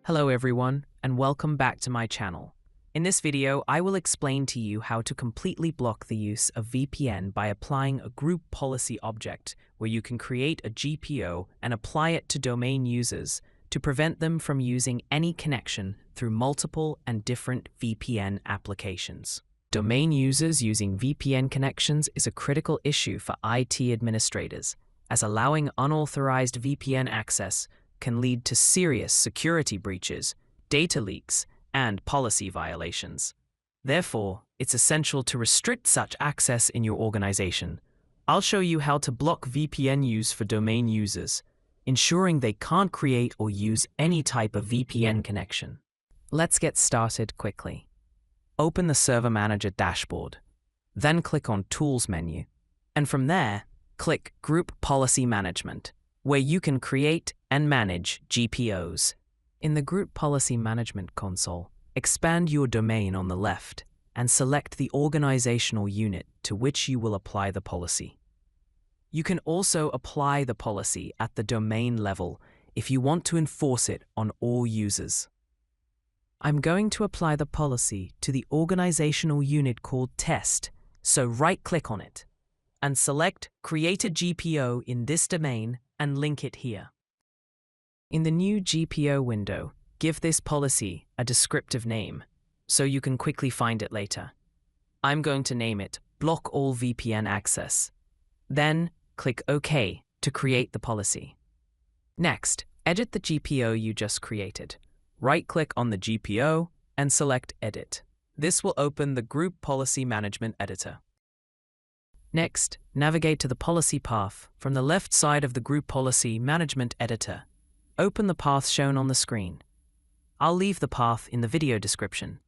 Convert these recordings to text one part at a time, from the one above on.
Hello everyone, and welcome back to my channel. In this video, I will explain to you how to completely block the use of VPN by applying a group policy object where you can create a GPO and apply it to domain users to prevent them from using any connection through multiple and different VPN applications. Domain users using VPN connections is a critical issue for IT administrators, as allowing unauthorized VPN access can lead to serious security breaches, data leaks, and policy violations. Therefore, it's essential to restrict such access in your organization. I'll show you how to block VPN use for domain users, ensuring they can't create or use any type of VPN connection. Let's get started quickly. Open the Server Manager dashboard, then click on Tools menu, and from there, click Group Policy Management, where you can create and manage GPOs. In the Group Policy Management console, expand your domain on the left and select the organizational unit to which you will apply the policy. You can also apply the policy at the domain level if you want to enforce it on all users. I'm going to apply the policy to the organizational unit called Test, so right-click on it and select Create a GPO in this domain and link it here. In the new GPO window, give this policy a descriptive name so you can quickly find it later. I'm going to name it Block All VPN Access. Then click OK to create the policy. Next, edit the GPO you just created. Right-click on the GPO and select Edit. This will open the Group Policy Management Editor. Next, navigate to the policy path from the left side of the Group Policy Management Editor. Open the path shown on the screen. I'll leave the path in the video description.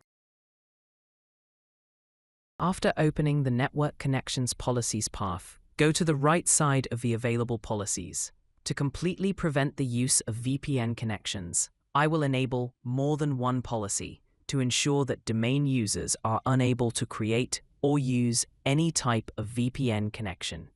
After opening the Network Connections Policies path, go to the right side of the available policies. To completely prevent the use of VPN connections, I will enable more than one policy to ensure that domain users are unable to create or use any type of VPN connection.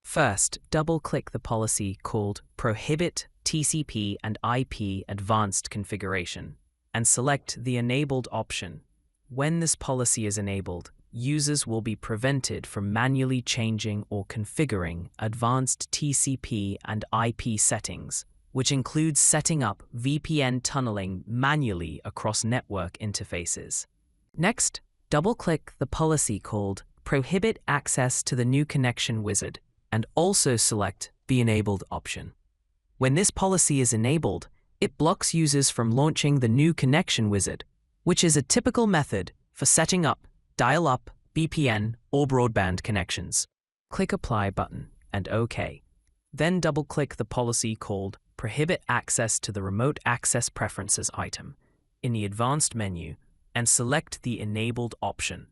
First, double-click the policy called Prohibit TCP and IP Advanced Configuration and select the Enabled option. When this policy is enabled, users will be prevented from manually changing or configuring advanced TCP and IP settings, which includes setting up VPN tunneling manually across network interfaces. Next, double-click the policy called Prohibit Access to the New Connection Wizard and also select the Enabled option. When this policy is enabled, it blocks users from launching the New Connection Wizard, which is a typical method for setting up dial-up, VPN, or broadband connections. Click Apply button and OK. Then double-click the policy called Prohibit Access to the Remote Access Preferences item in the Advanced menu and select the Enabled option.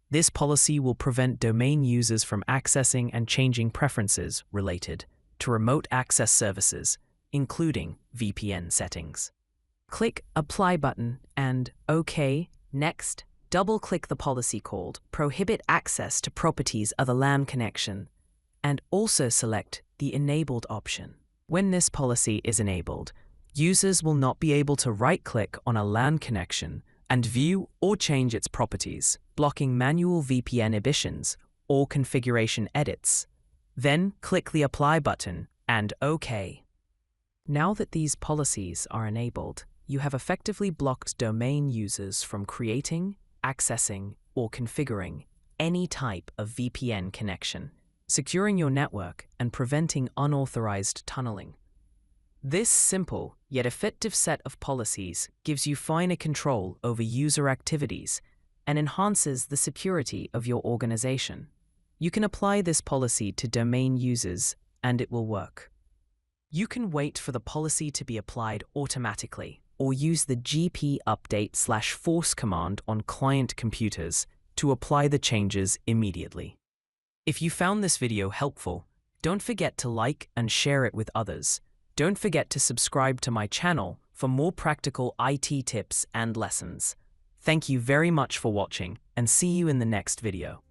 This policy will prevent domain users from accessing and changing preferences related to remote access services, including VPN settings. Click Apply button and OK. Next, double-click the policy called Prohibit Access to Properties of a LAN Connection and also select the Enabled option. When this policy is enabled, users will not be able to right-click on a LAN connection and view or change its properties, blocking manual VPN inhibitions or configuration edits. Then click the Apply button and OK. Now that these policies are enabled, you have effectively blocked domain users from creating, accessing, or configuring any type of VPN connection, securing your network and preventing unauthorized tunneling. This simple yet effective set of policies gives you finer control over user activities and enhances the security of your organization. You can apply this policy to domain users and it will work. You can wait for the policy to be applied automatically or use the gp update/force command on client computers to apply the changes immediately. If you found this video helpful, don't forget to like and share it with others. Don't forget to subscribe to my channel for more practical IT tips and lessons. Thank you very much for watching and see you in the next video.